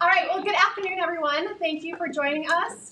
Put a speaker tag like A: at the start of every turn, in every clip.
A: All right, well, good afternoon, everyone. Thank you for joining us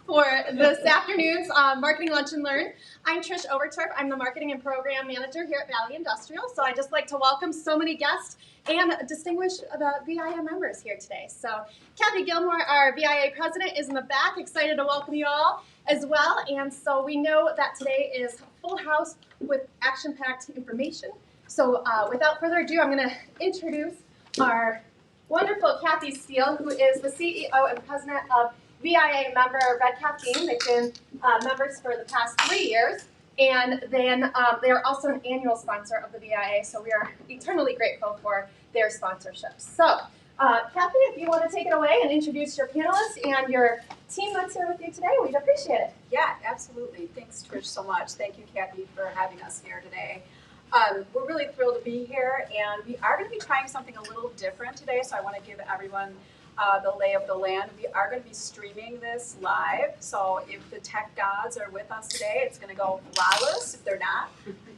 A: for this afternoon's Marketing Lunch and Learn. I'm Trish Overturf. I'm the Marketing and Program Manager here at Valley Industrial. So I'd just like to welcome so many guests and distinguish the VIA members here today. So Kathy Gilmore, our VIA President, is in the back, excited to welcome you all as well. And so we know that today is a full house with action-packed information. So without further ado, I'm going to introduce our wonderful Kathy Steele, who is the CEO and President of VIA member Red Caffeine. They've been members for the past 3 years, and then they are also an annual sponsor of the VIA, so we are eternally grateful for their sponsorship. So, Kathy, if you want to take it away and introduce your panelists and your team that's here with you today, we'd appreciate it.
B: Yeah, absolutely. Thanks, Trish, so much. Thank you, Kathy, for having us here today. We're really thrilled to be here, and we are going to be trying something a little different today, so I want to give everyone the lay of the land. We are going to be streaming this live, so if the tech gods are with us today, it's going to go flawless. If they're not,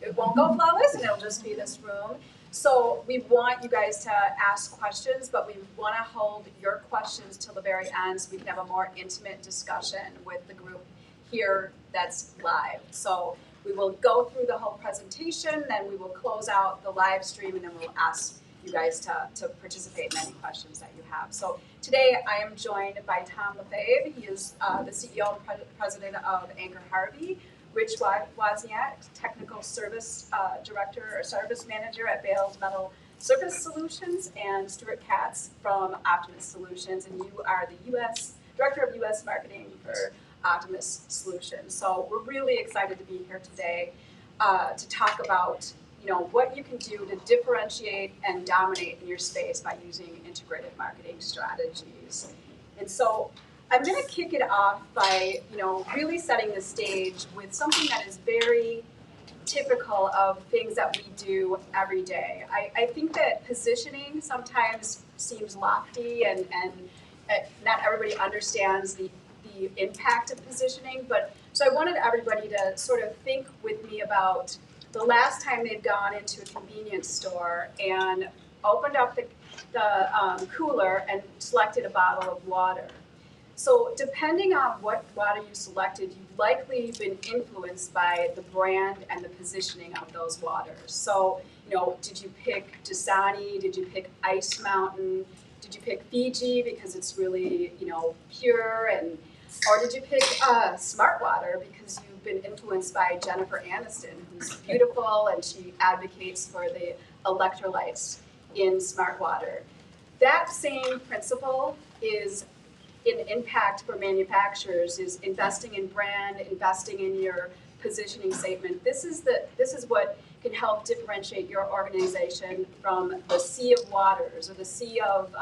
B: it won't go flawless, and it'll just be this room. So we want you guys to ask questions, but we want to hold your questions till the very end so we can have a more intimate discussion with the group here that's live. So we will go through the whole presentation, then we will close out the live stream, and then we'll ask you guys to participate in any questions that you have. So today I am joined by Tom Lefaivre. He is the CEO and President of Anchor Harvey, Rich Wozniak, Technical Service Director or Service Manager at Bales Metal Surface Solutions, and Stuart Katz from Optimas Solutions, and you are the Director of U.S. Marketing for Optimas Solutions. So we're really excited to be here today to talk about what you can do to differentiate and dominate in your space by using integrated marketing strategies. And so I'm going to kick it off by really setting the stage with something that is very typical of things that we do every day. I think that positioning sometimes seems lofty and not everybody understands the impact of positioning, but so I wanted everybody to sort of think with me about the last time they've gone into a convenience store and opened up the cooler and selected a bottle of water. So depending on what water you selected, you've likely been influenced by the brand and the positioning of those waters. So, did you pick Dasani? Did you pick Ice Mountain? Did you pick Fiji because it's really, pure? Or did you pick Smart Water because you've been influenced by Jennifer Aniston, who's beautiful and she advocates for the electrolytes in Smart Water? That same principle is in impact for manufacturers, is investing in brand, investing in your positioning statement. This is what can help differentiate your organization from the sea of waters or the sea of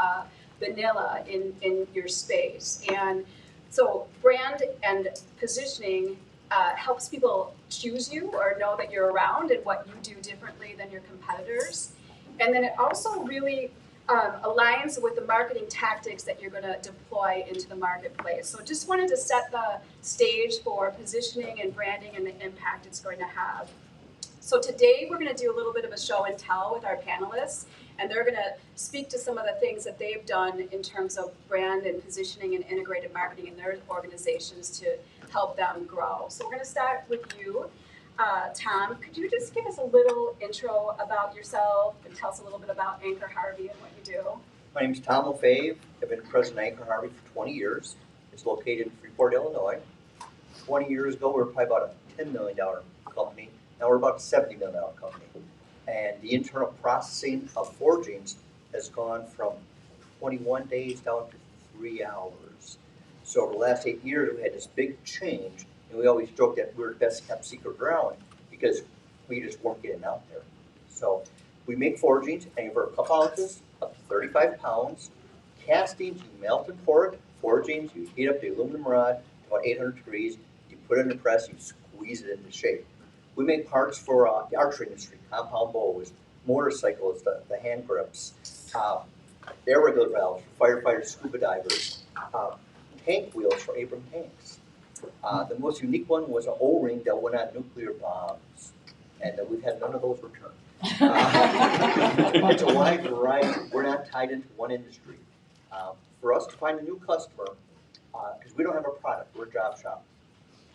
B: vanilla in your space. And so brand and positioning helps people choose you or know that you're around and what you do differently than your competitors. And then it also really aligns with the marketing tactics that you're going to deploy into the marketplace. So just wanted to set the stage for positioning and branding and the impact it's going to have. So today we're going to do a little bit of a show and tell with our panelists, and they're going to speak to some of the things that they've done in terms of brand and positioning and integrated marketing in their organizations to help them grow. So we're going to start with you. Tom, could you just give us a little intro about yourself and tell us a little bit about Anchor Harvey and what you do?
C: My name is Tom Lefaivre. I've been president of Anchor Harvey for 20 years. It's located in Freeport, Illinois. 20 years ago, we were probably about a $10 million company. Now we're about a $70 million company. And the internal processing of forgings has gone from 21 days down to 3 hours. So over the last 8 years, we had this big change. And we always joke that we're the best kept secret around because we just weren't getting out there. So we make forgings anywhere from a couple ounces up to 35 pounds. Castings, you melt and pour it. Forgings, you heat up the aluminum rod to about 800 degrees. You put it in the press, you squeeze it into shape. We make parts for the archery industry, compound bows, motorcycles, the hand grips, air regulator valves for firefighters, scuba divers, tank wheels for Abram tanks. The most unique one was an O-ring that went on nuclear bombs, and we've had none of those returned. It's a wide variety. We're not tied into one industry. For us to find a new customer, because we don't have a product, we're a job shop.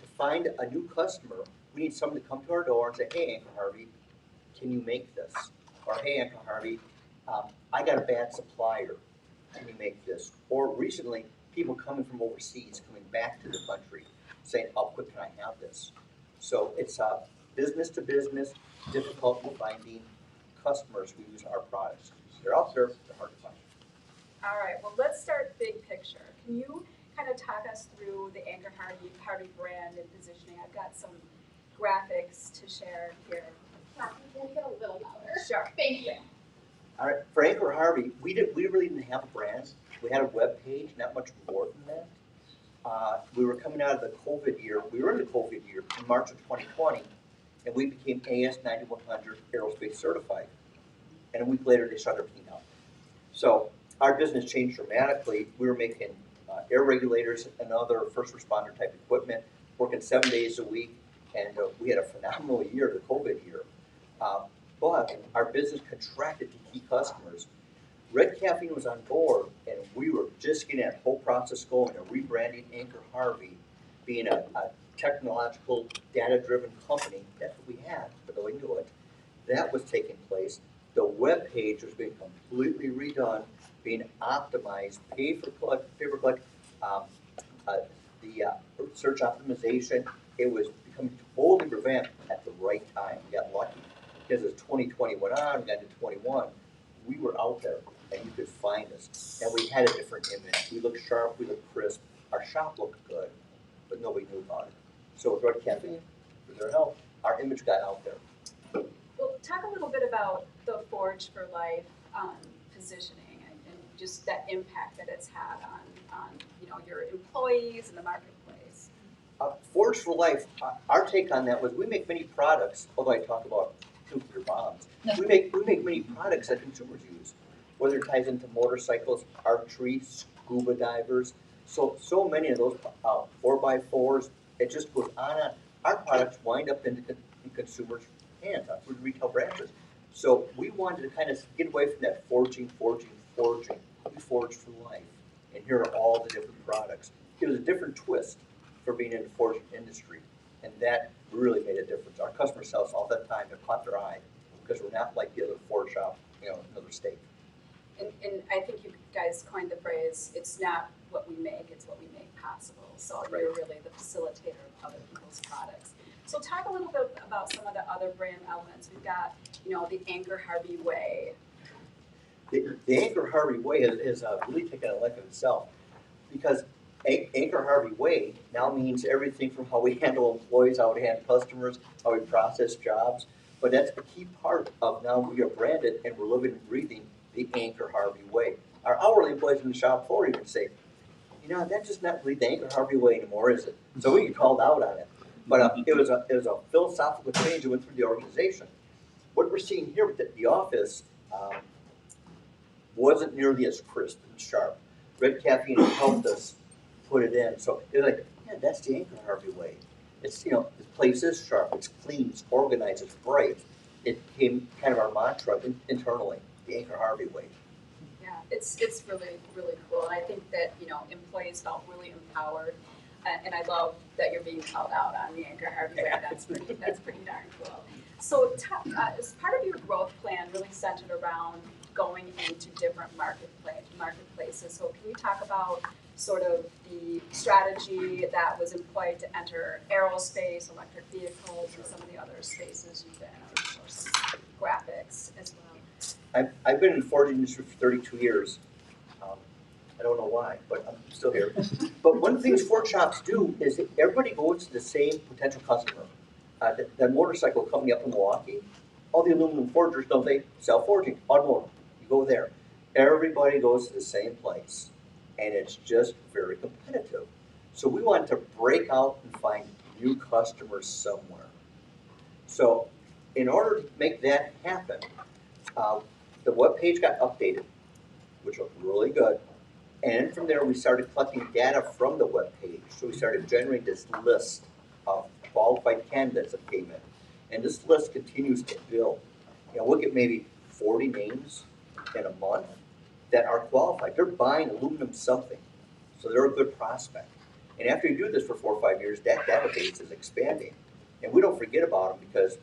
C: To find a new customer, we need someone to come to our door and say, hey, Uncle Harvey, can you make this? Or hey, Uncle Harvey, I got a bad supplier, can you make this? Or recently, people coming from overseas, coming back to the country, saying, how quick can I have this? So it's business to business, difficult in finding customers who use our products. They're out there, they're hard to find.
B: All right, well, let's start big picture. Can you kind of talk us through the Anchor Harvey brand and positioning? I've got some graphics to share here.
A: Can you get a little louder?
B: Sure.
A: Thank you.
C: All right, for Anchor Harvey, we really didn't have a brand. We had a web page, not much more than that. We were coming out of the COVID year. We were in the COVID year in March of 2020, and we became AS 9100 aerospace certified. And a week later, they shut everything down. So our business changed dramatically. We were making air regulators and other first responder type equipment, working 7 days a week, and we had a phenomenal year, the COVID year. But our business contracted to key customers. Red Caffeine was on board, and we were just getting that whole process going of rebranding Anchor Harvey, being a technological, data-driven company. That's what we had, but going into it. That was taking place. The web page was being completely redone, being optimized, pay-per-click, the search optimization. It was becoming totally revamped at the right time. We got lucky because as 2020 went on, we got into 21. We were out there, and you could find us. And we had a different image. We looked sharp, we looked crisp. Our shop looked good, but nobody knew about it. So with Red Caffeine, with their help, our image got out there.
B: Well, talk a little bit about the Forge for Life positioning and just that impact that it's had on your employees and the marketplace.
C: Forge for Life, our take on that was we make many products, although I talk about nuclear bombs, we make many products that consumers use, whether it ties into motorcycles, archery, scuba divers, so many of those 4x4s, it just goes on and on. Our products wind up in consumers' hands through the retail branches. So we wanted to kind of get away from that forging. We forge for life. And here are all the different products. It was a different twist for being in the forging industry. And that really made a difference. Our customers tell us all the time, it caught their eye, because we're not like the other forge shop, in another state.
B: And I think you guys coined the phrase, it's not what we make, it's what we make possible. So
C: Right.
B: You're really the facilitator of other people's products. So talk a little bit about some of the other brand elements. We've got, the Anchor Harvey way.
C: The Anchor Harvey way is really taken a life of itself, because Anchor Harvey way now means everything from how we handle employees, how we handle customers, how we process jobs. But that's a key part of now we are branded and we're living and breathing the Anchor Harvey way. Our hourly employees in the shop floor even say, that's just not really the Anchor Harvey way anymore, is it? So we get called out on it. But it was a philosophical change that went through the organization. What we're seeing here with the office wasn't nearly as crisp and sharp. Red Caffeine helped us put it in. So it was like, that's the Anchor Harvey way. It's, the place is sharp, it's clean, it's organized, it's bright. It became kind of our mantra internally, the Anchor Harvey way.
B: Yeah, it's really, really cool. And I think that, employees felt really empowered. And I love that you're being called out on the Anchor Harvey way. That's pretty darn cool. So as part of your growth plan really centered around going into different marketplaces. So can you talk about sort of the strategy that was employed to enter aerospace, electric vehicles, and some of the other spaces you've been, of course, graphics as well?
C: I've been in the forging industry for 32 years. I don't know why, but I'm still here. But one of the things forge shops do is that everybody goes to the same potential customer. That motorcycle company up in Milwaukee, all the aluminum forgers, don't they sell forging, automotive. You go there. Everybody goes to the same place. And it's just very competitive. So we want to break out and find new customers somewhere. So in order to make that happen, the web page got updated, which looked really good. And from there, we started collecting data from the web page. So we started generating this list of qualified candidates that came in. And this list continues to build. We'll get maybe 40 names in a month. that are qualified. They're buying aluminum something, so they're a good prospect. And after you do this for 4 or 5 years, that database is expanding. And we don't forget about them because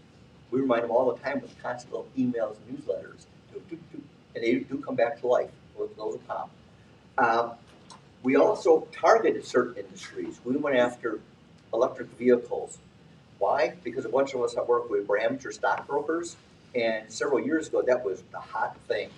C: we remind them all the time with constant little emails and newsletters. And they do come back to life. Those are pop. We also targeted certain industries. We went after electric vehicles. Why? Because a bunch of us that work with were amateur stockbrokers, and several years ago that was the hot thing.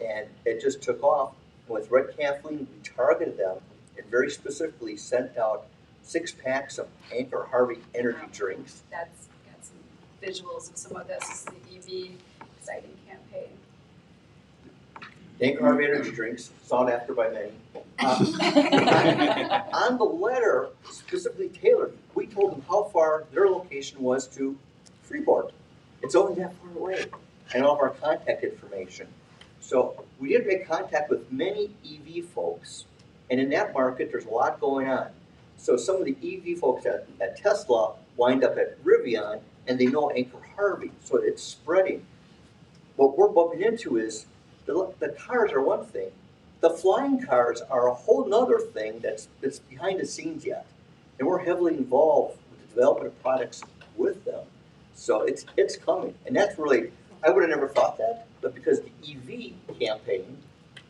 C: And it just took off. With Red Caffeine, we targeted them and very specifically sent out 6 packs of Anchor Harvey energy drinks.
B: That's got some visuals of some of this. This is the EV exciting campaign.
C: Anchor Harvey energy drinks, sought after by many. On the letter, specifically tailored, we told them how far their location was to Freeport. It's only that far away, and all of our contact information. So we did make contact with many EV folks, and in that market, there's a lot going on. So some of the EV folks at Tesla wind up at Rivian, and they know Anchor Harvey, so it's spreading. What we're bumping into is the cars are one thing. The flying cars are a whole nother thing that's behind the scenes yet. And we're heavily involved with the development of products with them. So it's coming. And that's really, I would have never thought that, but because the EV campaign,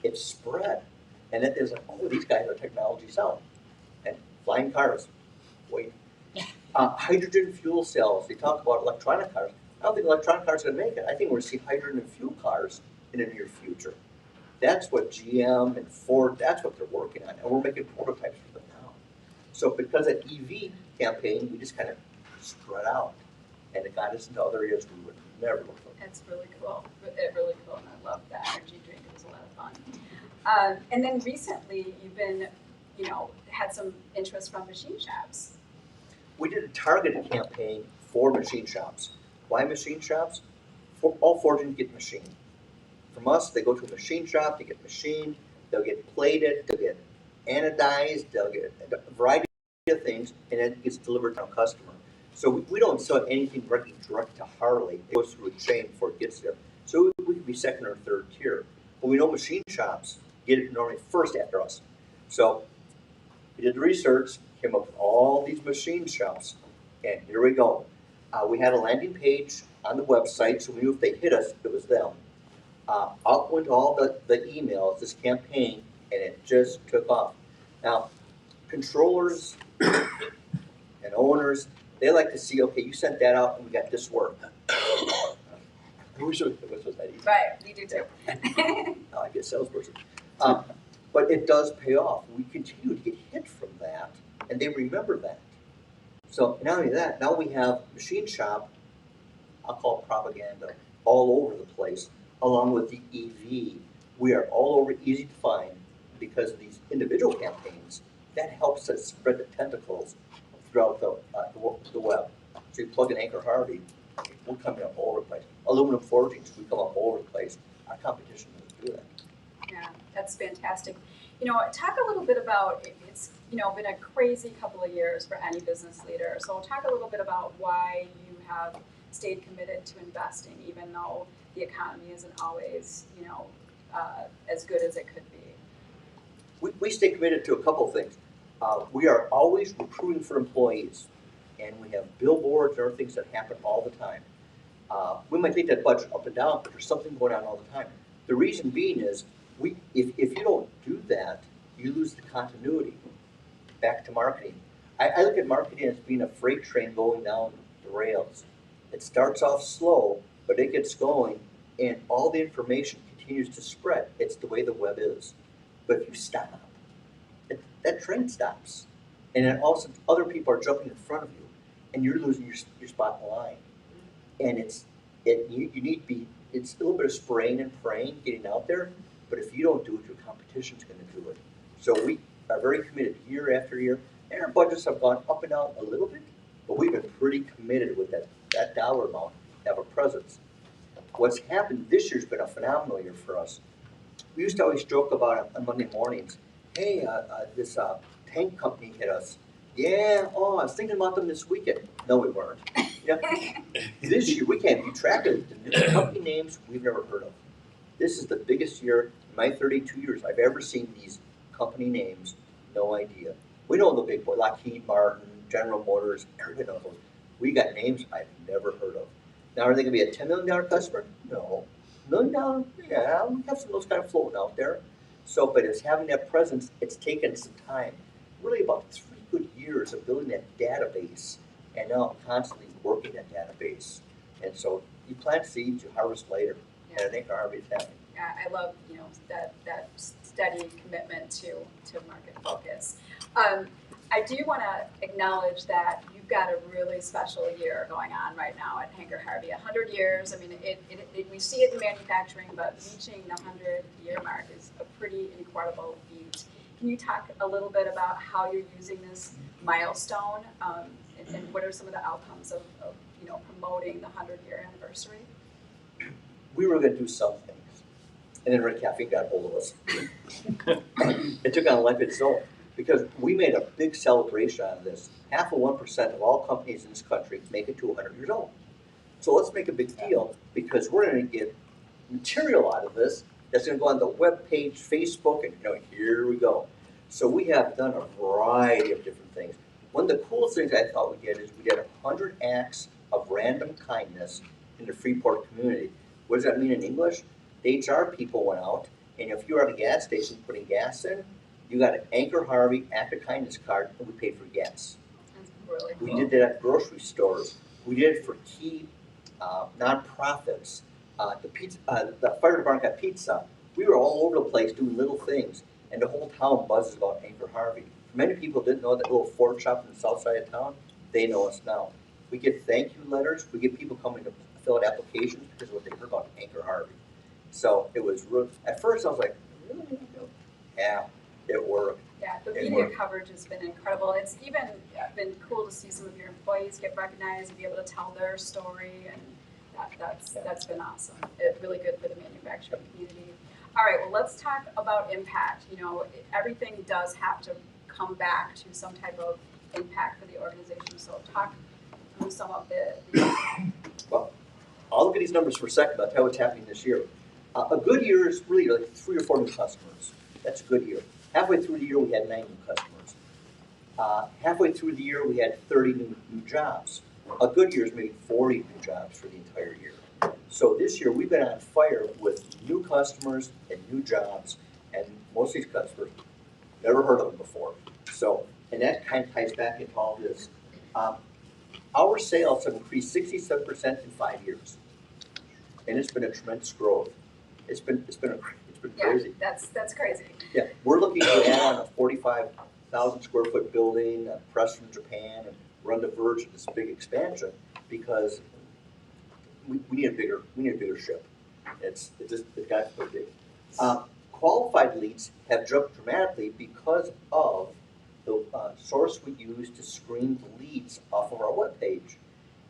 C: it's spread. And it is like, oh, these guys are technology sound. And flying cars, wait. Hydrogen fuel cells, they talk about electronic cars. I don't think electronic cars are gonna make it. I think we're gonna see hydrogen and fuel cars in the near future. That's what GM and Ford, that's what they're working on, and we're making prototypes for them now. So because of EV campaign, we just kind of spread out, and it got us into other areas we would never look for.
B: That's really cool. Really cool, and I love that energy drink. It was a lot of fun. And then recently, you've been, had some interest from machine shops.
C: We did a targeted campaign for machine shops. Why machine shops? All forgings get machined. From us, they go to a machine shop, they get machined, they'll get plated, they'll get anodized, they'll get a variety of things, and then it gets delivered to our customer. So we don't sell anything directly direct to Harley. It goes through a chain before it gets there. So we could be second or third tier. But we know machine shops get it normally first after us. So we did the research, came up with all these machine shops, and here we go. We had a landing page on the website, so we knew if they hit us, it was them. Out went all the emails, this campaign, and it just took off. Now, controllers and owners, they like to see, okay, you sent that out and we got this work. I wish it was that easy.
B: Right, we do too.
C: I get salesperson. But it does pay off. We continue to get hit from that, and they remember that. So not only that, now we have machine shop, I'll call it propaganda, all over the place, along with the EV. We are all over, easy to find because of these individual campaigns. That helps us spread the tentacles throughout the web. So you plug in Anchor Harvey, we're coming up all over the place. Aluminum forgings, we come up all over the place. Our competition doesn't do that.
B: Yeah, that's fantastic. Talk a little bit about, it's been a crazy couple of years for any business leader. So talk a little bit about why you have stayed committed to investing, even though the economy isn't always, as good as it could be.
C: We stay committed to a couple of things. We are always recruiting for employees, and we have billboards and other things that happen all the time. We might take that budget up and down, but there's something going on all the time. The reason being is, if you don't do that, you lose the continuity. Back to marketing. I look at marketing as being a freight train going down the rails. It starts off slow, but it gets going, and all the information continues to spread. It's the way the web is. But if you stop, that train stops. And then also other people are jumping in front of you, and you're losing your spot in line. And you need to be, it's a little bit of spraying and praying, getting out there, but if you don't do it, your competition's going to do it. So we are very committed year after year, and our budgets have gone up and down a little bit, but we've been pretty committed with that dollar amount to have a presence. What's happened this year's been a phenomenal year for us. We used to always joke about it on Monday mornings. Hey, this tank company hit us. Yeah, I was thinking about them this weekend. No, we weren't. This year, we can't keep track of the new company names we've never heard of. This is the biggest year in my 32 years, I've ever seen these company names, no idea. We know the big boy, Lockheed Martin, General Motors, everybody knows those. We got names I've never heard of. Now, are they gonna be a $10 million customer? No. $1 million? Yeah, we have some of those kind of floating out there. So, but it's having that presence, it's taken some time, really about 3 good years of building that database and now constantly working that database. And so you plant seeds, you harvest later.
B: Yeah.
C: And I think Harvey's happy.
B: Yeah, I love, that steady commitment to market focus. I do want to acknowledge that you've got a really special year going on right now at Hangar Harvey. 100 years. I mean, we see it in manufacturing, but reaching the 100-year mark is a pretty incredible feat. Can you talk a little bit about how you're using this milestone, and what are some of the outcomes of promoting the 100-year anniversary?
C: We were going to do some things, and then Red Caffeine got hold of us. It took on a life of its own because we made a big celebration out of this. 0.5% of all companies in this country make it to 100 years old. So let's make a big deal because we're going to get material out of this that's going to go on the web page, Facebook, and here we go. So we have done a variety of different things. One of the coolest things I thought we did is we did 100 acts of random kindness in the Freeport community. What does that mean in English? The HR people went out, and if you were at a gas station putting gas in, you got an Anchor Harvey Act of Kindness card, and we paid for gas.
B: That's really cool.
C: We did that at grocery stores. We did it for key nonprofits. The fire department got pizza. We were all over the place doing little things, and the whole town buzzes about Anchor Harvey. Many people didn't know that little Ford shop in the south side of town. They know us now. We get thank you letters. We get people coming to fill out applications because of what they heard about Anchor Harvey. So it was really, at first I was like, really? Yeah, it worked.
B: Yeah, the media coverage has been incredible. It's even been cool to see some of your employees get recognized and be able to tell their story, and that's been awesome. It's really good for the manufacturing community. All right, well, let's talk about impact. Everything does have to come back to some type of impact for the organization. So talk through some of the
C: Well, I'll look at these numbers for a second. I'll tell you what's happening this year. A good year is really like 3 or 4 new customers. That's a good year. Halfway through the year, we had 9 new customers. Halfway through the year, we had 30 new jobs. A good year is maybe 40 new jobs for the entire year. So this year, we've been on fire with new customers and new jobs, and most of these customers, never heard of them before. So, and that kind of ties back into all this. Our sales have increased 67% in 5 years, and it's been a tremendous growth. It's been crazy.
B: Yeah, that's crazy.
C: Yeah, we're looking to add on a 45,000 square foot building, a press from Japan, and we're on the verge of this big expansion because we need a bigger ship. It's got to be big. Qualified leads have jumped dramatically because of the source we use to screen the leads off of our webpage.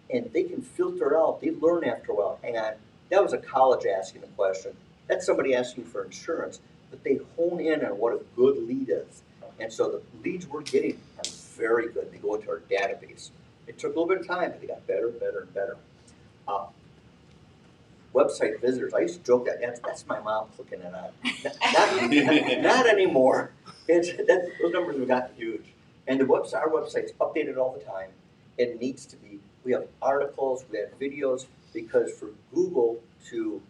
C: And they can filter out, they learn after a while, hang on, that was a college asking a question. That's somebody asking for insurance, but they hone in on what a good lead is. And so the leads we're getting are very good. They go into our database. It took a little bit of time, but they got better and better and better. Website visitors, I used to joke that's my mom clicking it on. Not anymore. Those numbers have gotten huge. And our website's updated all the time. It needs to be. We have articles, we have videos, because for Google to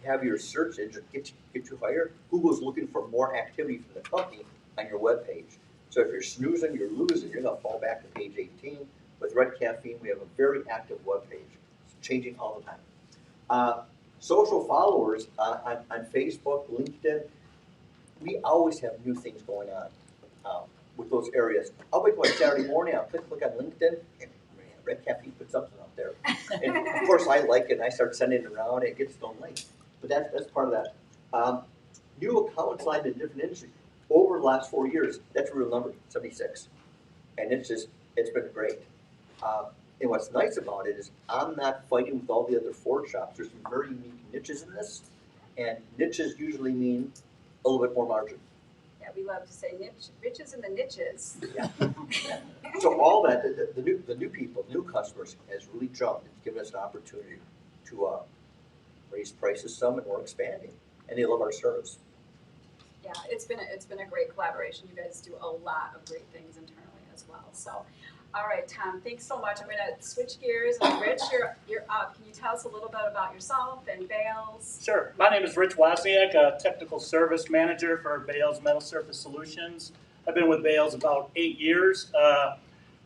C: have your search engine get you higher, Google's looking for more activity from the company on your webpage. So if you're snoozing, you're losing, you're going to fall back to page 18. With Red Caffeine, we have a very active webpage. It's changing all the time. Social followers on Facebook, LinkedIn, we always have new things going on with those areas. I'll wake up Saturday morning, I'll click on LinkedIn, and Red Caffeine put something up there. And of course I like it, and I start sending it around, and it gets no like. But that's part of that. New accounts lined in different industries. Over the last 4 years, that's a real number, 76. And it's been great. And what's nice about it is I'm not fighting with all the other Ford shops. There's some very unique niches in this, and niches usually mean a little bit more margin.
B: Yeah, we love to say riches in the niches.
C: Yeah. So all that, the new people, new customers has really jumped. It's given us an opportunity to raise prices some, and we're expanding. and they love our service.
B: Yeah, it's been a great collaboration. You guys do a lot of great things internally as well. So, all right, Tom, thanks so much. I'm going to switch gears. And Rich, you're up. Can you tell us a little bit about yourself and Bales?
D: Sure. My name is Rich Wozniak, a technical service manager for Bales Metal Surface Solutions. I've been with Bales about 8 years.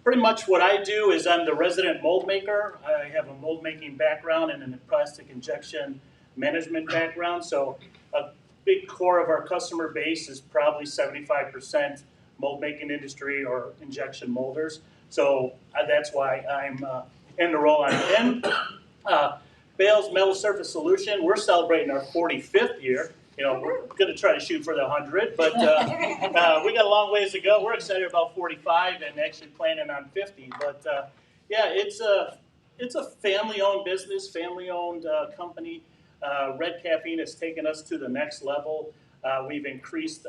D: Pretty much what I do is I'm the resident mold maker. I have a mold making background and a plastic injection management background. So a big core of our customer base is probably 75% mold making industry or injection molders. So that's why I'm in the role I'm in. Bales Metal Surface Solution, we're celebrating our 45th year. You know, we're going to try to shoot for the 100, but we got a long ways to go. We're excited about 45 and actually planning on 50. But yeah, it's a family-owned business, family-owned company. Red Caffeine has taken us to the next level. We've increased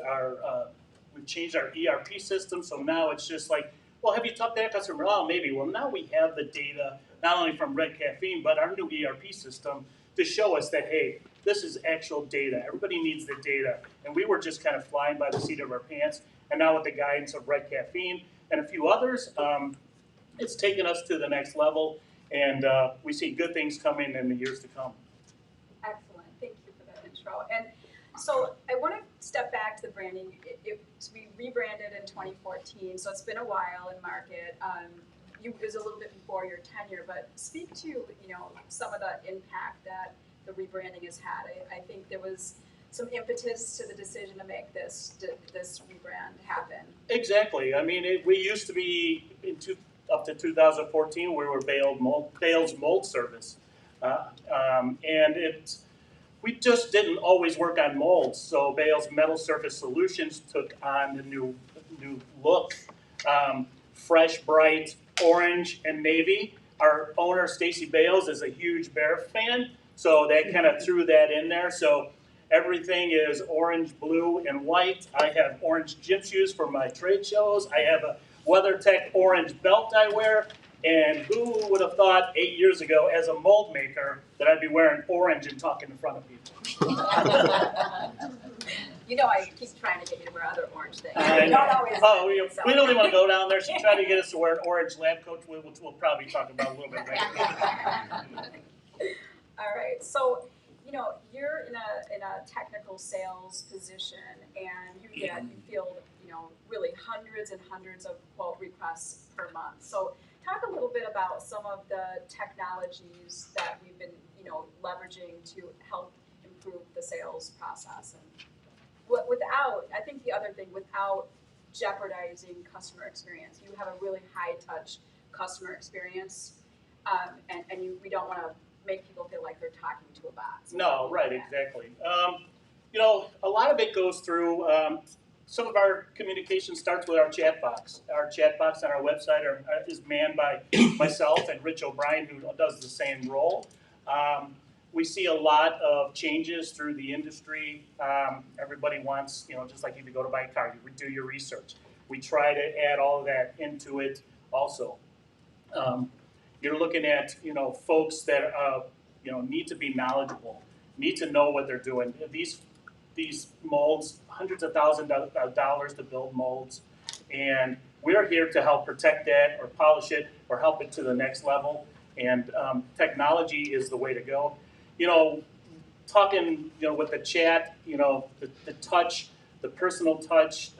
D: we've changed our ERP system, so now it's just like, well, have you talked to that customer? Oh, maybe. Well, now we have the data, not only from Red Caffeine, but our new ERP system to show us that, hey, this is actual data. Everybody needs the data. And we were just kind of flying by the seat of our pants. And now with the guidance of Red Caffeine and a few others, it's taken us to the next level. And we see good things coming in the years to come.
B: Excellent. Thank you for that intro. And so I want to step back to the branding. We rebranded in 2014, so it's been a while in market. It was a little bit before your tenure, but speak to some of the impact that the rebranding has had. I think there was some impetus to the decision to make this rebrand happen.
D: Exactly. I mean, we used to be up to 2014, we were Bales Mold Service, and we just didn't always work on molds. So Bales Metal Surface Solutions took on the new look, fresh, bright orange and navy. Our owner, Stacy Bales, is a huge Bear fan, so that kind of threw that in there. So everything is orange, blue, and white. I have orange gym shoes for my trade shows. I have a WeatherTech orange belt I wear. And who would have thought 8 years ago, as a mold maker, that I'd be wearing orange and talking in front of people?
B: I keep trying to get you to wear other orange things.
D: I know. We don't even want to go down there. She tried to get us to wear an orange lab coat, which we'll probably talk about a little bit later.
B: All right. So, you're in a technical sales position, and you field really hundreds and hundreds of quote requests per month. So, talk a little bit about some of the technologies that we've been leveraging to help improve the sales process, and without jeopardizing customer experience. You have a really high touch customer experience, and we don't want to make people feel like they're talking to a bot. So
D: no, right, exactly. A lot of it goes through, some of our communication starts with our chat box. Our chat box on our website is manned by myself and Rich O'Brien, who does the same role. We see a lot of changes through the industry. Everybody wants, just like you to go to buy a car, you do your research. We try to add all of that into it also. You're looking at, folks that, need to be knowledgeable, need to know what they're doing. These molds, hundreds of thousands of dollars to build molds, and we're here to help protect that or polish it or help it to the next level. And technology is the way to go. Talking, with the chat, the touch, the personal touch,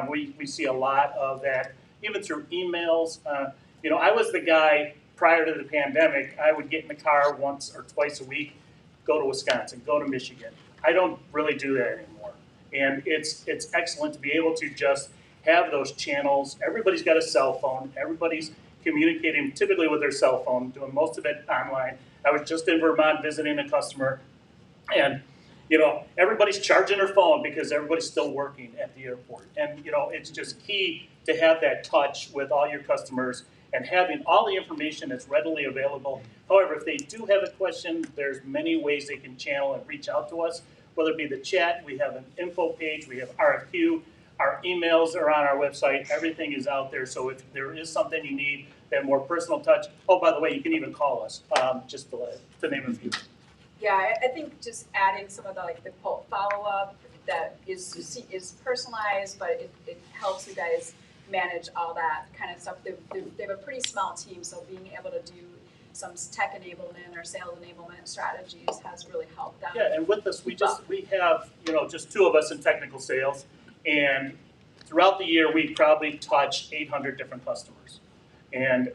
D: we see a lot of that, even through emails. I was the guy prior to the pandemic. I would get in the car once or twice a week, go to Wisconsin, go to Michigan. I don't really do that anymore. And it's excellent to be able to just have those channels. Everybody's got a cell phone. Everybody's communicating typically with their cell phone, doing most of it online. I was just in Vermont visiting a customer, and everybody's charging their phone because everybody's still working at the airport. And it's just key to have that touch with all your customers and having all the information that's readily available. However, if they do have a question, there's many ways they can channel and reach out to us, whether it be the chat, we have an info page, we have RFQ, our emails are on our website, everything is out there. So if there is something you need, that more personal touch, oh, by the way, you can even call us, just to name a few.
B: Yeah, I think just adding some of the like the quote follow-up that is personalized, but it helps you guys manage all that kind of stuff. They have a pretty small team, so being able to do some tech enablement or sales enablement strategies has really helped them.
D: Yeah, and with us, we have, just 2 of us in technical sales, and throughout the year, we probably touch 800 different customers. And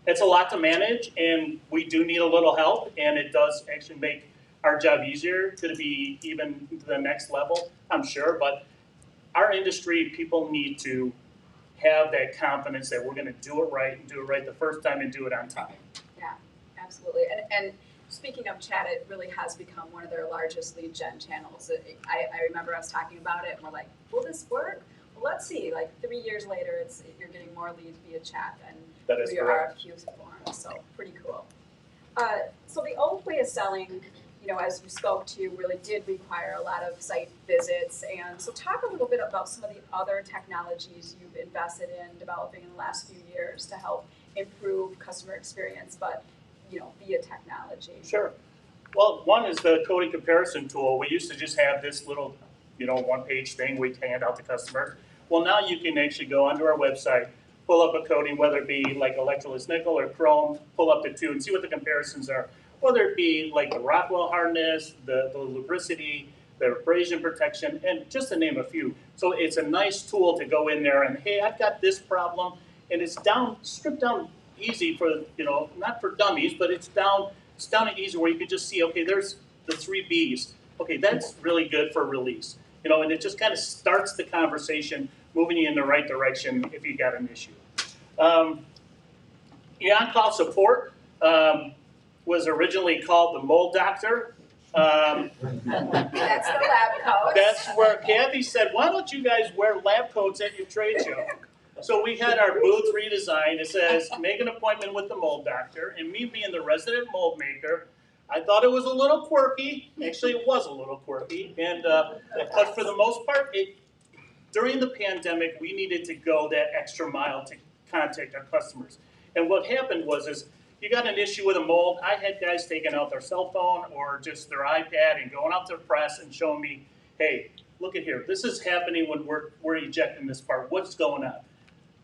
D: it's a lot to manage, and we do need a little help, and it does actually make our job easier to be even to the next level, I'm sure. But our industry, people need to have that confidence that we're going to do it right and do it right the first time and do it on time.
B: Yeah, absolutely. And speaking of chat, it really has become one of their largest lead gen channels. I remember us talking about it, and we're like, will this work? Well, let's see. Like 3 years later, you're getting more leads via chat than via RFQ forms. So pretty cool. So the old way of selling, as you spoke to, really did require a lot of site visits. And so talk a little bit about some of the other technologies you've invested in developing in the last few years to help improve customer experience, but via technology.
D: Sure. Well, one is the coding comparison tool. We used to just have this little, one-page thing we'd hand out to customers. Well, now you can actually go onto our website, pull up a coding, whether it be like electroless nickel or chrome, pull up the 2 and see what the comparisons are. Whether it be like the Rockwell hardness, the lubricity, the abrasion protection, and just to name a few. So it's a nice tool to go in there and, hey, I've got this problem, and it's stripped down easy for, not for dummies, but it's down and easy where you can just see, okay, there's the 3 Bs. Okay, that's really good for release. And it just kind of starts the conversation, moving you in the right direction if you got an issue. On-call support was originally called the mold doctor.
B: That's the lab coat.
D: That's where Kathy said, why don't you guys wear lab coats at your trade show? So we had our booth redesigned. It says, make an appointment with the mold doctor. And me being the resident mold maker, I thought it was a little quirky. Actually, it was a little quirky. And but for the most part, during the pandemic, we needed to go that extra mile to contact our customers. And what happened was you got an issue with a mold. I had guys taking out their cell phone or just their iPad and going out to the press and showing me, hey, look at here. This is happening when we're ejecting this part. What's going on?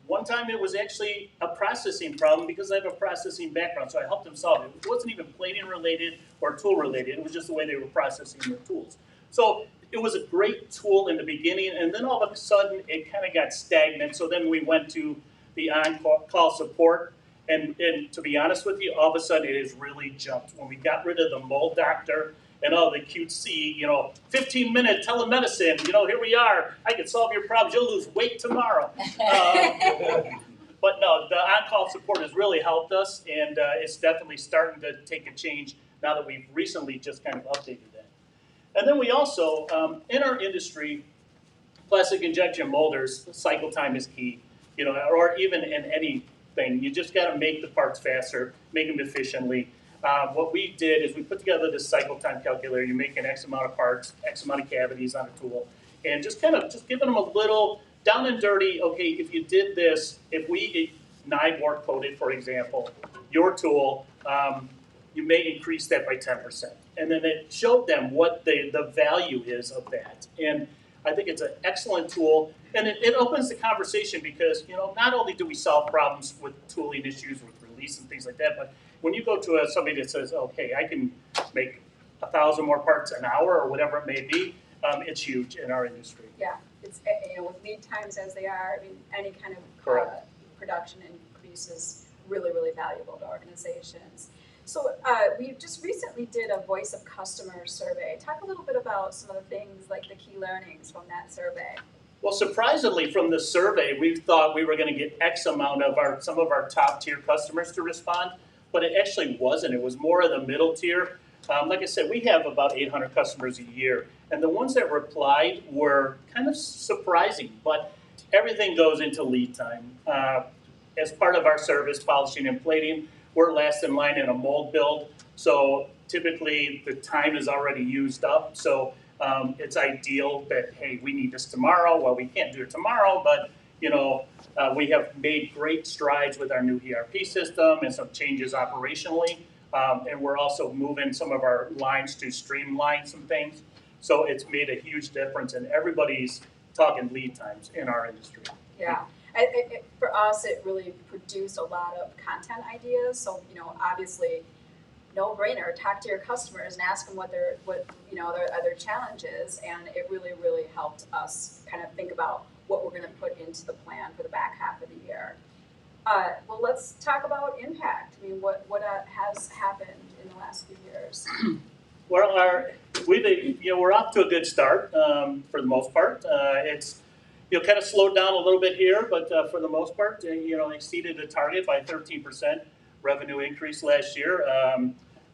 D: One time it was actually a processing problem because I have a processing background, so I helped them solve it. It wasn't even plating related or tool related. It was just the way they were processing their tools. So it was a great tool in the beginning, and then all of a sudden it kind of got stagnant. So then we went to the on-call support. And to be honest with you, all of a sudden it has really jumped. When we got rid of the mold doctor and all the cutesy, 15-minute telemedicine, here we are. I can solve your problems. You'll lose weight tomorrow. But no, the on-call support has really helped us, and it's definitely starting to take a change now that we've recently just kind of updated that. And then we also, in our industry, plastic injection molders, cycle time is key, or even in any thing. You just got to make the parts faster, make them efficiently. What we did is we put together this cycle time calculator. You make an X amount of parts, X amount of cavities on a tool, and just giving them a little down and dirty. Okay, if you did this, if we NIBOR coated, for example, your tool, you may increase that by 10%. And then it showed them what the value is of that. And I think it's an excellent tool, and it opens the conversation because, not only do we solve problems with tooling issues, with release and things like that, but when you go to somebody that says, okay, I can make 1,000 more parts an hour or whatever it may be, it's huge in our industry.
B: Yeah, it's, with lead times as they are, any kind of production increase is really, really valuable to organizations. So we just recently did a voice of customer survey. Talk a little bit about some of the things, like the key learnings from that survey.
D: Well, surprisingly, from the survey, we thought we were going to get X amount of some of our top tier customers to respond, but it actually wasn't. It was more of the middle tier. Like I said, we have about 800 customers a year, and the ones that replied were kind of surprising, but everything goes into lead time. As part of our service, polishing and plating, we're last in line in a mold build, so typically the time is already used up. So it's ideal that, hey, we need this tomorrow. Well, we can't do it tomorrow, but we have made great strides with our new ERP system and some changes operationally. And we're also moving some of our lines to streamline some things. So it's made a huge difference, and everybody's talking lead times in our industry.
B: Yeah. For us, it really produced a lot of content ideas. So, obviously, no brainer. Talk to your customers and ask them what their other challenges, and it really, really helped us kind of think about what we're going to put into the plan for the back half of the year. Well, let's talk about impact. I mean, what has happened in the last few years?
D: Well, we're off to a good start for the most part. It's kind of slowed down a little bit here, but for the most part, exceeded the target by 13% revenue increase last year.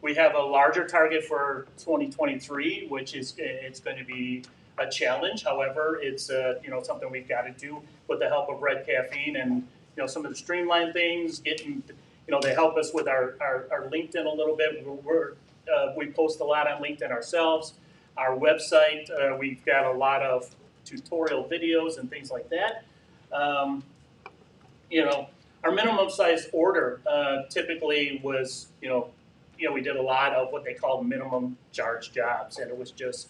D: We have a larger target for 2023, which is it's going to be a challenge. However, it's something we've got to do with the help of Red Caffeine and some of the streamlined things. Getting they help us with our LinkedIn a little bit. We post a lot on LinkedIn ourselves. Our website, we've got a lot of tutorial videos and things like that. Our minimum size order typically was, we did a lot of what they called minimum charge jobs, and it was just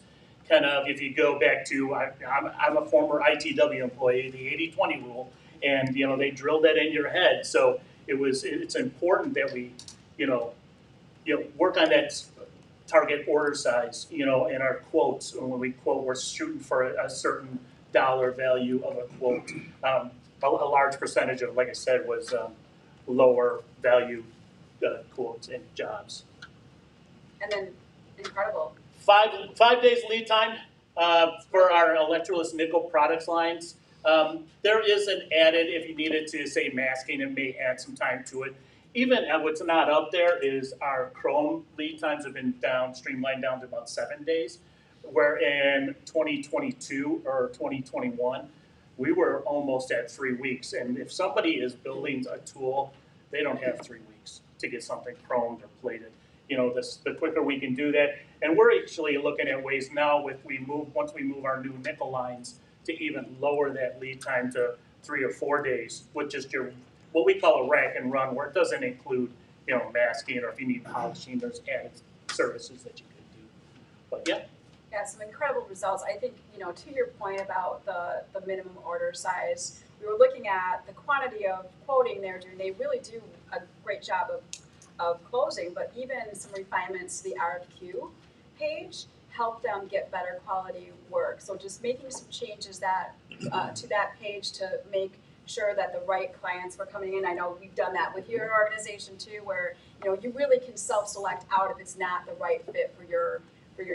D: kind of, if you go back to, I'm a former ITW employee, the 80-20 rule, and they drilled that in your head. So it's important that we, work on that target order size, in our quotes. When we quote, we're shooting for a certain dollar value of a quote. A large percentage of, like I said, was lower value quotes and jobs.
B: And then, incredible.
D: 5 days lead time for our electroless nickel products lines. There is an added, if you needed to say masking, it may add some time to it. Even what's not up there is our chrome lead times have been streamlined down to about 7 days, where in 2022 or 2021, we were almost at 3 weeks. And if somebody is building a tool, they don't have 3 weeks to get something chromed or plated. The quicker we can do that. And we're actually looking at ways now once we move our new nickel lines to even lower that lead time to 3 or 4 days, with just what we call a rack and run, where it doesn't include, masking, or if you need polishing, there's added services that you can do. But yeah.
B: Yeah, some incredible results. I think, to your point about the minimum order size, we were looking at the quantity of quoting they're doing. They really do a great job of closing, but even some refinements to the RFQ page help them get better quality work. So just making some changes to that page to make sure that the right clients were coming in. I know we've done that with your organization too, where you really can self-select out if it's not the right fit for your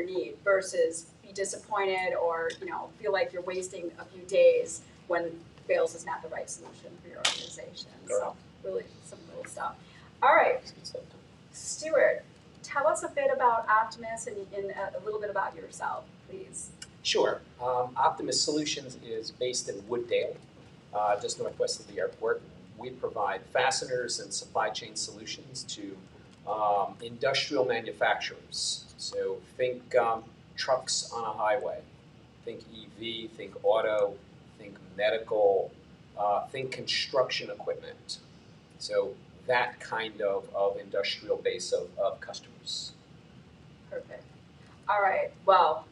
B: need, versus be disappointed or feel like you're wasting a few days when Bales is not the right solution for your organization. So really some cool stuff. All right, Stuart, tell us a bit about Optimas and a little bit about yourself, please.
E: Sure. Optimas Solutions is based in Wooddale, just northwest of the airport. We provide fasteners and supply chain solutions to industrial manufacturers. So think trucks on a highway, think EV, think auto, think medical, think construction equipment. So that kind of industrial base of customers.
B: Perfect. All right. Well,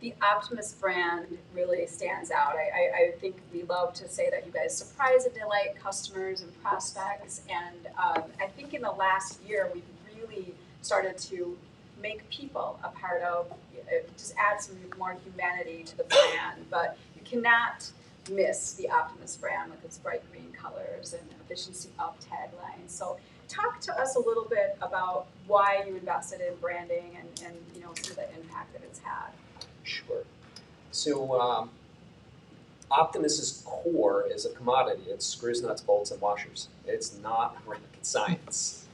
B: the Optimas brand really stands out. I think we love to say that you guys surprise and delight customers and prospects. And I think in the last year, we've really started to make people a part of, just add some more humanity to the brand. But you cannot miss the Optimas brand with its bright green colors and efficiency up tagline. So talk to us a little bit about why you invested in branding and some of the impact that it's had.
E: Sure. So Optimas's core is a commodity. It's screws, nuts, bolts, and washers. It's not rocket science.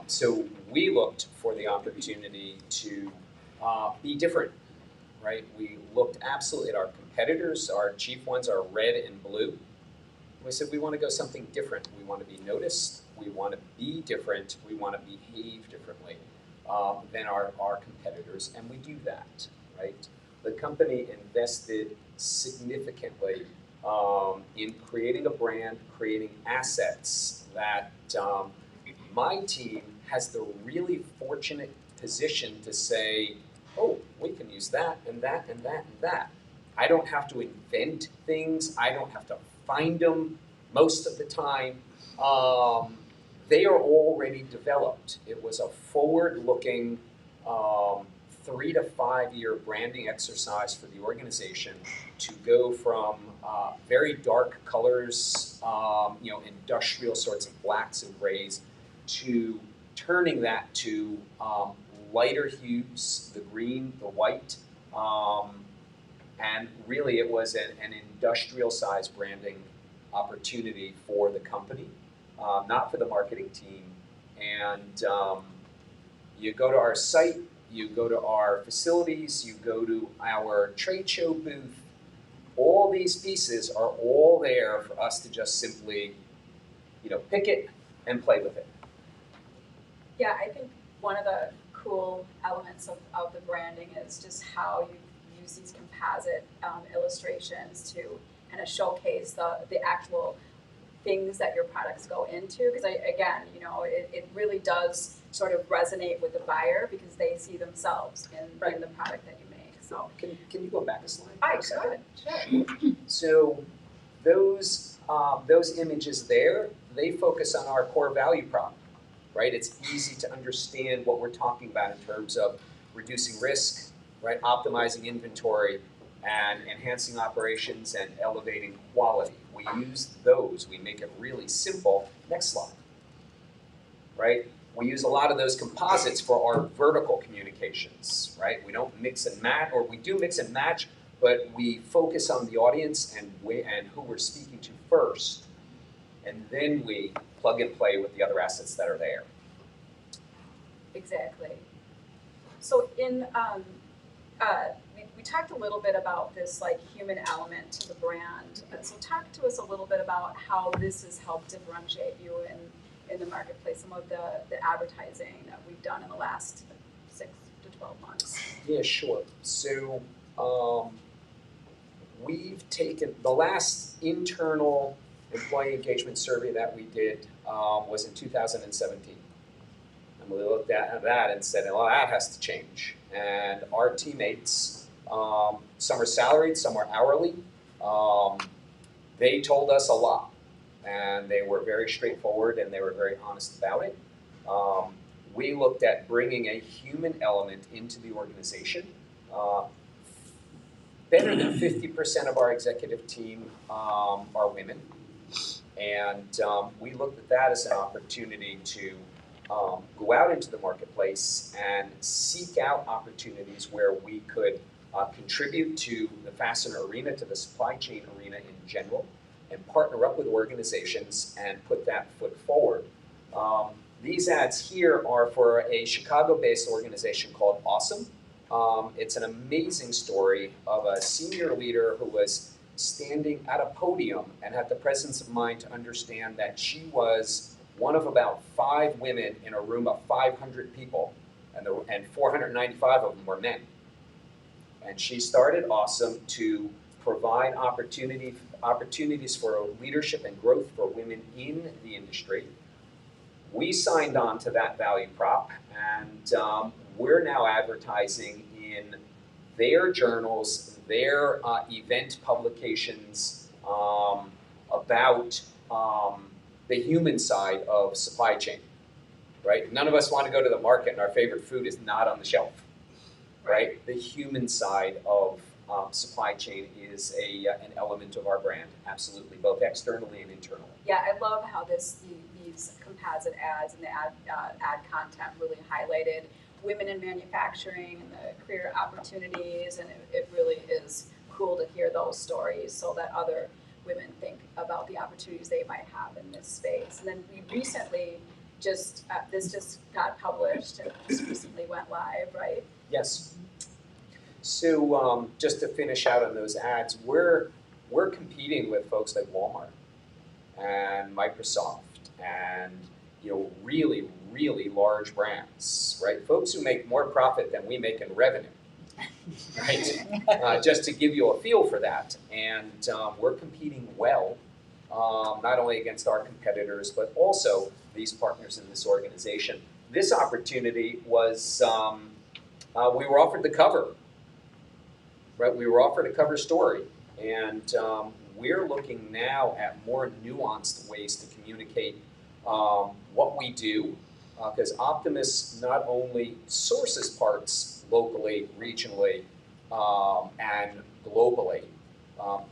E: So we looked for the opportunity to be different, right? We looked absolutely at our competitors. Our chief ones are red and blue. We said we want to go something different. We want to be noticed. We want to be different. We want to behave differently than our competitors, and we do that, right? The company invested significantly in creating a brand, creating assets that my team has the really fortunate position to say, oh, we can use that and that and that and that. I don't have to invent things. I don't have to find them most of the time. They are already developed. It was a forward-looking 3 to 5 year branding exercise for the organization to go from very dark colors, industrial sorts of blacks and grays, to turning that to lighter hues, the green, the white, and really it was an industrial size branding opportunity for the company, not for the marketing team. And you go to our site, you go to our facilities, you go to our trade show booth, all these pieces are all there for us to just simply, pick it and play with it.
B: Yeah, I think one of the cool elements of the branding is just how you use these composite illustrations to kind of showcase the actual things that your products go into. Because it really does sort of resonate with the buyer because they see themselves in the product that you make. So
E: Can you go back a slide?
B: I could, sure.
E: So those images there, they focus on our core value prop, right? It's easy to understand what we're talking about in terms of reducing risk, right? Optimizing inventory and enhancing operations and elevating quality. We use those, we make it really simple. Next slide, right? We use a lot of those composites for our vertical communications, right? We don't mix and match, or we do mix and match, but we focus on the audience and who we're speaking to first, and then we plug and play with the other assets that are there.
B: Exactly. So we talked a little bit about this human element to the brand. So talk to us a little bit about how this has helped differentiate you in the marketplace, some of the advertising that we've done in the last 6 to 12 months.
E: Yeah, sure. So we've taken the last internal employee engagement survey that we did was in 2017. And we looked at that and said, well, that has to change. And our teammates, some are salaried, some are hourly, they told us a lot. And they were very straightforward and they were very honest about it. We looked at bringing a human element into the organization. Better than 50% of our executive team are women. And we looked at that as an opportunity to go out into the marketplace and seek out opportunities where we could contribute to the fastener arena, to the supply chain arena in general, and partner up with organizations and put that foot forward. These ads here are for a Chicago-based organization called Awesome. It's an amazing story of a senior leader who was standing at a podium and had the presence of mind to understand that she was one of about 5 women in a room of 500 people, and 495 of them were men. And she started Awesome to provide opportunities for leadership and growth for women in the industry. We signed on to that value prop, and we're now advertising in their journals, their event publications about the human side of supply chain, right? None of us want to go to the market and our favorite food is not on the shelf, right? The human side of supply chain is an element of our brand, absolutely, both externally and internally.
B: Yeah, I love how these composite ads and the ad content really highlighted women in manufacturing and the career opportunities, and it really is cool to hear those stories so that other women think about the opportunities they might have in this space. And then we recently this just got published and just recently went live, right?
E: Yes. So just to finish out on those ads, we're competing with folks like Walmart and Microsoft and really, really large brands, right? Folks who make more profit than we make in revenue, right? Just to give you a feel for that. And we're competing well, not only against our competitors, but also these partners in this organization. this opportunity was we were offered the cover, right? We were offered a cover story, and we're looking now at more nuanced ways to communicate what we do, because Optimas not only sources parts locally, regionally, and globally.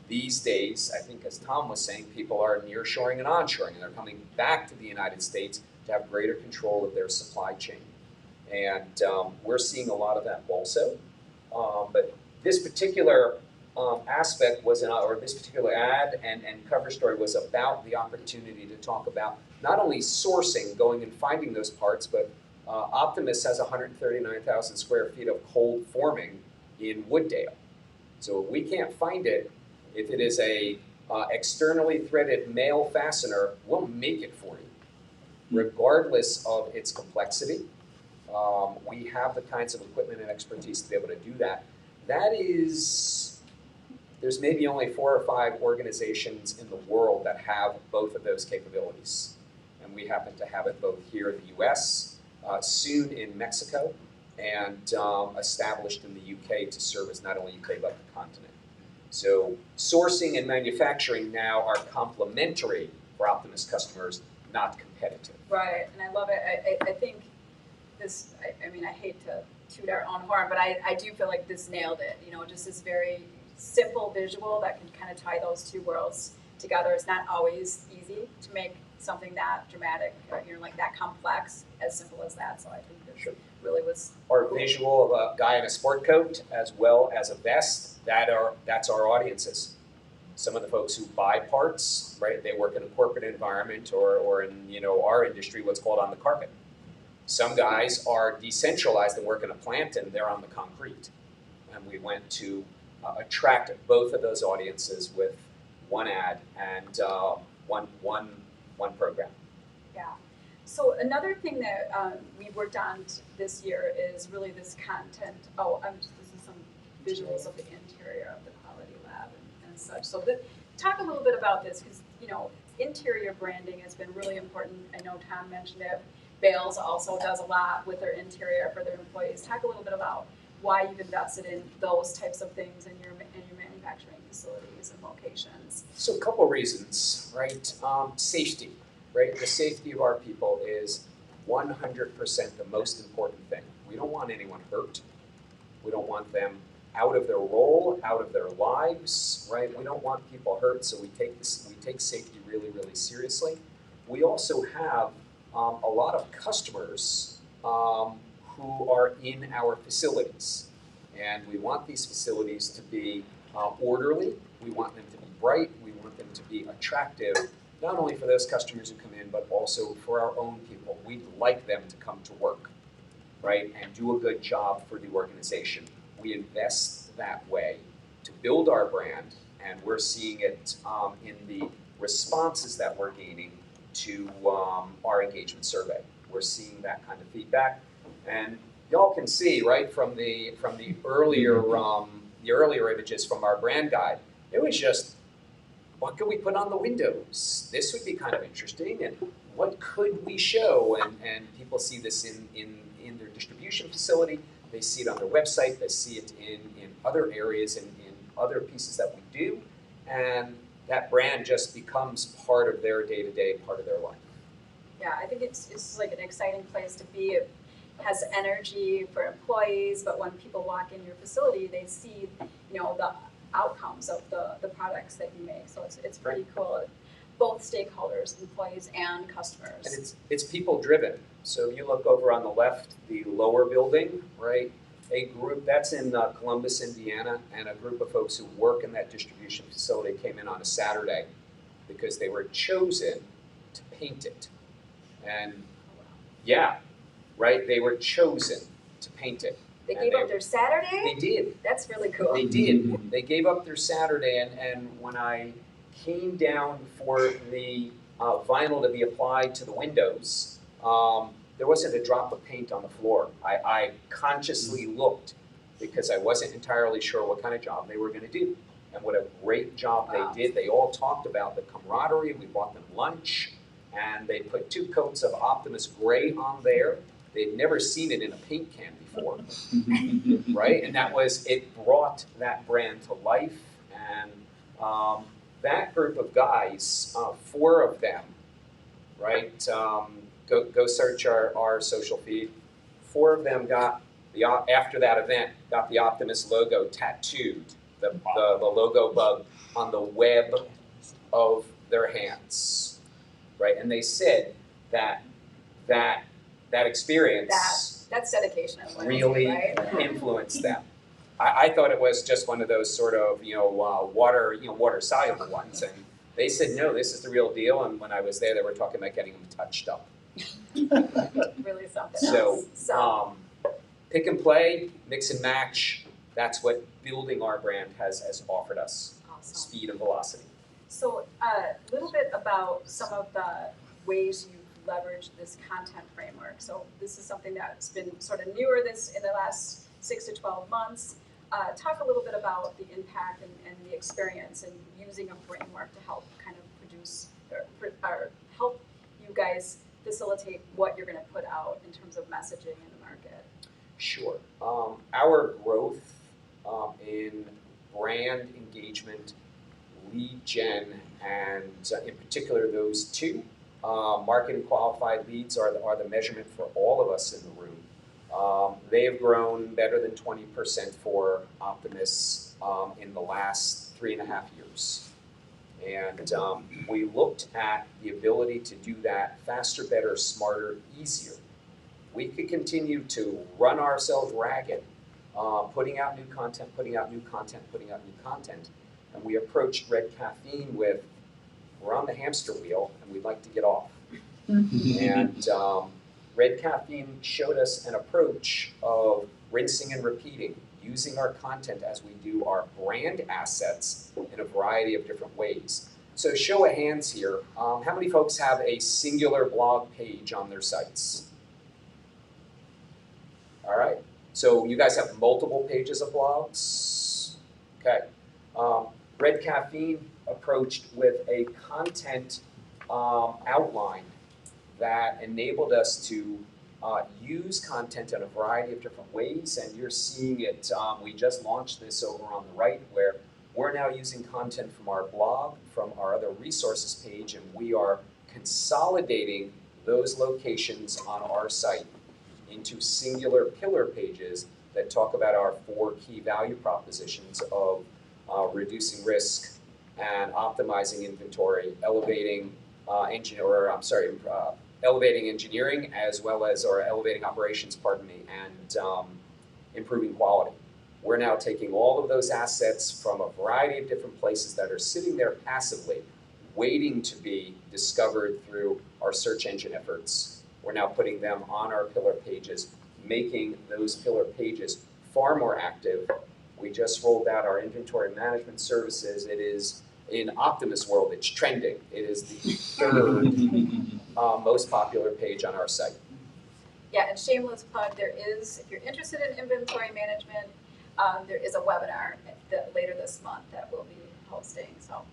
E: These days, I think as Tom was saying, people are nearshoring and onshoring, and they're coming back to the United States to have greater control of their supply chain. And we're seeing a lot of that also. But this particular aspect was, or this particular ad and cover story was about the opportunity to talk about not only sourcing, going and finding those parts, but Optimas has 139,000 square feet of cold forming in Wooddale. So if we can't find it, if it is a externally threaded male fastener, we'll make it for you, regardless of its complexity. We have the kinds of equipment and expertise to be able to do that. That is, there's maybe only 4 or 5 organizations in the world that have both of those capabilities. And we happen to have it both here in the US, soon in Mexico, and established in the UK to serve as not only UK but the continent. So sourcing and manufacturing now are complementary for Optimas customers, not competitive.
B: Right, and I love it. I think this, I mean, I hate to toot our own horn, but I do feel like this nailed it. You know, just this very simple visual that can kind of tie those two worlds together. It's not always easy to make something that dramatic, or, you know, like that complex, as simple as that. So I think this really was
E: Our
B: cool.
E: visual of a guy in a sport coat as well as a vest, that's our audiences. Some of the folks who buy parts, right, they work in a corporate environment or in, you know, our industry, what's called on the carpet. Some guys are decentralized and work in a plant and they're on the concrete. And we went to attract both of those audiences with one ad and one program.
B: Yeah. So another thing that we worked on this year is really this content. Oh, this is some visuals of the interior of the quality lab and such. So talk a little bit about this, because, you know, interior branding has been really important. I know Tom mentioned it. Bales also does a lot with their interior for their employees. Talk a little bit about why you've invested in those types of things in your manufacturing facilities and locations.
E: So a couple reasons, right? Safety, right? The safety of our people is 100% the most important thing. We don't want anyone hurt. We don't want them out of their role, out of their lives, right? We don't want people hurt, so we take safety really, really seriously. We also have a lot of customers who are in our facilities, and we want these facilities to be orderly. We want them to be bright. We want them to be attractive, not only for those customers who come in, but also for our own people. We'd like them to come to work, right, and do a good job for the organization. We invest that way to build our brand, and we're seeing it in the responses that we're gaining to our engagement survey. We're seeing that kind of feedback, and y'all can see, right, from the earlier images from our brand guide. It was just, what could we put on the windows? This would be kind of interesting, and what could we show? And people see this in their distribution facility. They see it on their website. They see it in other areas and in other pieces that we do, and that brand just becomes part of their day-to-day, part of their life.
B: Yeah, I think it's like an exciting place to be. It has energy for employees, but when people walk in your facility, they see, you know, the outcomes of the products that you make. So it's pretty cool. Both stakeholders, employees and customers.
E: And it's people driven. So if you look over on the left, the lower building, right? A group that's in Columbus, Indiana, and a group of folks who work in that distribution facility came in on a Saturday because they were chosen to paint it. And yeah, right, they were chosen to paint it.
B: They gave up their Saturday?
E: They did.
B: That's really cool.
E: They did. They gave up their Saturday, and when I came down for the vinyl to be applied to the windows, there wasn't a drop of paint on the floor. I consciously looked because I wasn't entirely sure what kind of job they were going to do. And what a great job they did. They all talked about the camaraderie. We bought them lunch, and they put 2 coats of Optimas gray on there. They'd never seen it in a paint can before, right? And it brought that brand to life. And that group of guys, 4 of them, right? Go search our social feed. 4 of them got after that event, got the Optimas logo tattooed, the logo bug on the web of their hands, right? And they said that experience
B: That's dedication and loyalty,
E: really
B: right?
E: influenced them. I thought it was just one of those sort of water soluble ones, and they said no, this is the real deal. And when I was there, they were talking about getting them touched up.
B: Really something
E: So,
B: else.
E: pick and play, mix and match. That's what building our brand has offered us.
B: Awesome.
E: Speed and velocity.
B: So a little bit about some of the ways you've leveraged this content framework. So this is something that's been sort of newer in the last 6 to 12 months. Talk a little bit about the impact and the experience and using a framework to help kind of produce or help you guys facilitate what you're going to put out in terms of messaging in the market.
E: Sure. Our growth in brand engagement, lead gen, and in particular those 2, marketing qualified leads are the measurement for all of us in the room. They have grown better than 20% for Optimas in the last 3.5 years. And we looked at the ability to do that faster, better, smarter, easier. We could continue to run ourselves ragged, putting out new content, and we approached Red Caffeine with, we're on the hamster wheel and we'd like to get off. And Red Caffeine showed us an approach of rinsing and repeating, using our content as we do our brand assets in a variety of different ways. So show of hands here, how many folks have a singular blog page on their sites? All right, so you guys have multiple pages of blogs? Okay. Red Caffeine approached with a content outline that enabled us to use content in a variety of different ways, and you're seeing it, we just launched this over on the right, where we're now using content from our blog, from our other resources page, and we are consolidating those locations on our site into singular pillar pages that talk about our 4 key value propositions of reducing risk and optimizing inventory, elevating elevating engineering as well as, or elevating operations, and improving quality. We're now taking all of those assets from a variety of different places that are sitting there passively, waiting to be discovered through our search engine efforts. We're now putting them on our pillar pages, making those pillar pages far more active. We just rolled out our inventory management services. It is, in Optimas world, it's trending. It is the 3rd most popular page on our site.
B: Yeah, and shameless plug, there is, if you're interested in inventory management, there is a webinar later this month that we'll be hosting, so.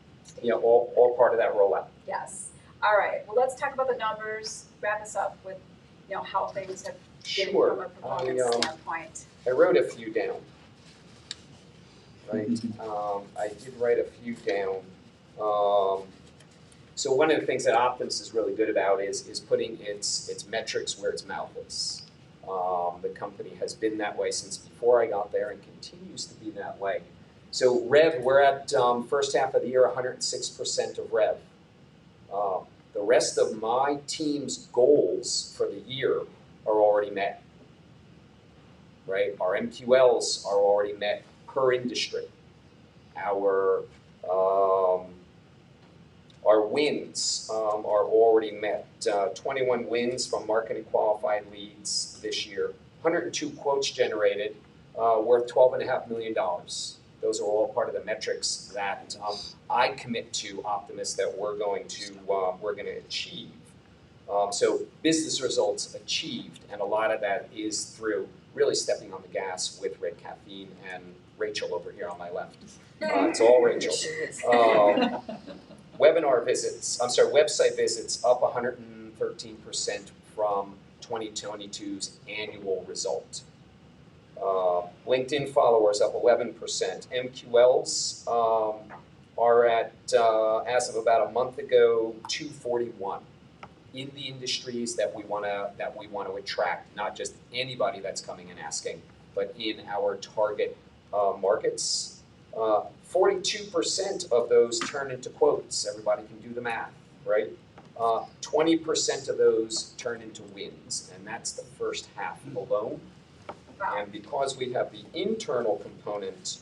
E: Yeah, all part of that rollout.
B: Yes. All right, well, let's talk about the numbers, wrap us up with, how things have been
E: Sure.
B: from a performance standpoint.
E: I wrote a few down. Right, I did write a few down. So one of the things that Optimas is really good about is putting its metrics where its mouth is. The company has been that way since before I got there and continues to be that way. So rev, we're at first half of the year, 106% of rev. The rest of my team's goals for the year are already met. Right, our MQLs are already met per industry. Our wins are already met. 21 wins from marketing qualified leads this year. 102 quotes generated, worth $12.5 million. Those are all part of the metrics that I commit to Optimas that we're going to achieve. So business results achieved, and a lot of that is through really stepping on the gas with Red Caffeine and Rachel over here on my left. It's all Rachel. Website visits up 113% from 2022's annual result. LinkedIn followers up 11%. MQLs are at, as of about a month ago, 241 in the industries that we want to attract, not just anybody that's coming and asking, but in our target markets. 42% of those turn into quotes. Everybody can do the math, right? 20% of those turn into wins, and that's the first half alone. And because we have the internal component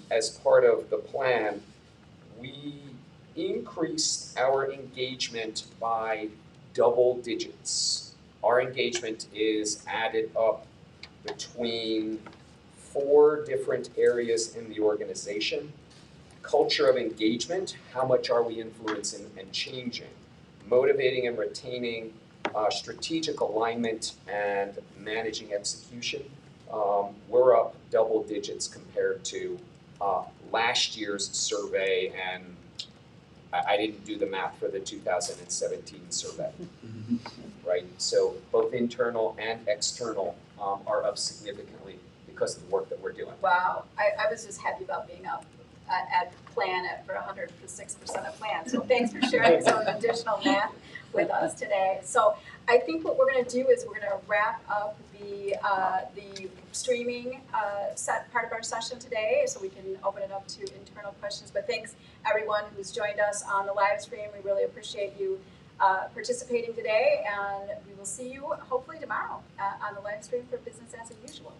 E: as part of the plan, we increased our engagement by double digits. Our engagement is added up between 4 different areas in the organization. Culture of engagement, how much are we influencing and changing? Motivating and retaining, strategic alignment, and managing execution. We're up double digits compared to last year's survey, and I didn't do the math for the 2017 survey, right? So both internal and external are up significantly because of the work that we're doing.
B: Wow, I was just happy about being up at plan for 106% of plan. So thanks for sharing some additional math with us today. So I think what we're going to do is we're going to wrap up the streaming part of our session today, so we can open it up to internal questions. But thanks everyone who's joined us on the live stream. We really appreciate you participating today, and we will see you hopefully tomorrow on the live stream for Business as Usual.